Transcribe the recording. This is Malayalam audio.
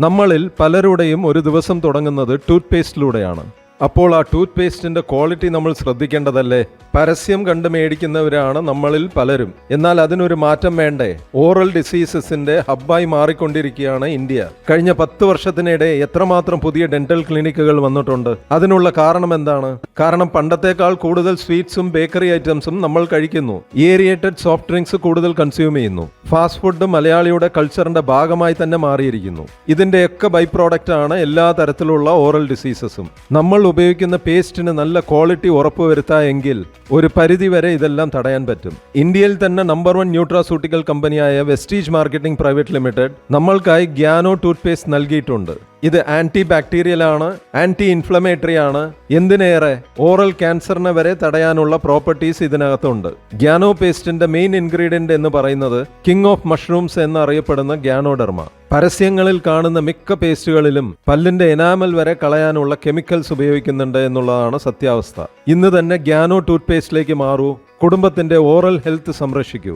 നമ്മളിൽ പലരുടെയും ഒരു ദിവസം തുടങ്ങുന്നത് ടൂത്ത് പേസ്റ്റിലൂടെയാണ്. അപ്പോൾ ആ ടൂത്ത് പേസ്റ്റിന്റെ ക്വാളിറ്റി നമ്മൾ ശ്രദ്ധിക്കേണ്ടതല്ലേ? പരസ്യം കണ്ട് മേടിക്കുന്നവരാണ് നമ്മളിൽ പലരും. എന്നാൽ അതിനൊരു മാറ്റം വേണ്ടേ? ഓറൽ ഡിസീസസിന്റെ ഹബ്ബായി മാറിക്കൊണ്ടിരിക്കുകയാണ് ഇന്ത്യ. കഴിഞ്ഞ 10 വർഷത്തിനിടെ എത്രമാത്രം പുതിയ ഡെന്റൽ ക്ലിനിക്കുകൾ വന്നിട്ടുണ്ട്. അതിനുള്ള കാരണം എന്താണ്? കാരണം പണ്ടത്തേക്കാൾ കൂടുതൽ സ്വീറ്റ്സും ബേക്കറി ഐറ്റംസും നമ്മൾ കഴിക്കുന്നു. ഏരിയേറ്റഡ് സോഫ്റ്റ് ഡ്രിങ്ക്സ് കൂടുതൽ കൺസ്യൂം ചെയ്യുന്നു. ഫാസ്റ്റ് ഫുഡ് മലയാളിയുടെ കൾച്ചറിന്റെ ഭാഗമായി തന്നെ മാറിയിരിക്കുന്നു. ഇതിന്റെയൊക്കെ ബൈ പ്രോഡക്റ്റ് ആണ് എല്ലാ തരത്തിലുള്ള ഓറൽ ഡിസീസസും. നമ്മൾ ഉപയോഗിക്കുന്ന പേസ്റ്റിന് നല്ല ക്വാളിറ്റി ഉറപ്പുവരുത്താമെങ്കിൽ ഒരു പരിധിവരെ ഇതെല്ലാം തടയാൻ പറ്റും. ഇന്ത്യയിൽ തന്നെ നമ്പർ 1 ന്യൂട്രാസ്യൂട്ടിക്കൽ കമ്പനിയായ വെസ്റ്റീജ് മാർക്കറ്റിംഗ് പ്രൈവറ്റ് ലിമിറ്റഡ് നമ്മൾക്കായി ഗ്യാനോ ടൂത്ത് പേസ്റ്റ് നൽകിയിട്ടുണ്ട്. ഇത് ആന്റി ബാക്ടീരിയൽ ആണ്, ആന്റി ഇൻഫ്ലമേറ്ററി ആണ്. എന്തിനേറെ ഓറൽ ക്യാൻസറിനെ വരെ തടയാനുള്ള പ്രോപ്പർട്ടീസ് ഇതിനകത്തുണ്ട്. ഗ്യാനോ പേസ്റ്റിന്റെ മെയിൻ ഇൻഗ്രീഡിയന്റ് എന്ന് പറയുന്നത് കിങ് ഓഫ് മഷ്റൂംസ് എന്നറിയപ്പെടുന്ന ഗ്യാനോഡെർമ. പരസ്യങ്ങളിൽ കാണുന്ന മിക്ക പേസ്റ്റുകളിലും പല്ലിന്റെ എനാമൽ വരെ കളയാനുള്ള കെമിക്കൽസ് ഉപയോഗിക്കുന്നുണ്ട് എന്നുള്ളതാണ് സത്യാവസ്ഥ. ഇന്ന് തന്നെ ഗ്യാനോ ടൂത്ത് പേസ്റ്റിലേക്ക് മാറൂ. കുടുംബത്തിന്റെ ഓറൽ ഹെൽത്ത് സംരക്ഷിക്കൂ.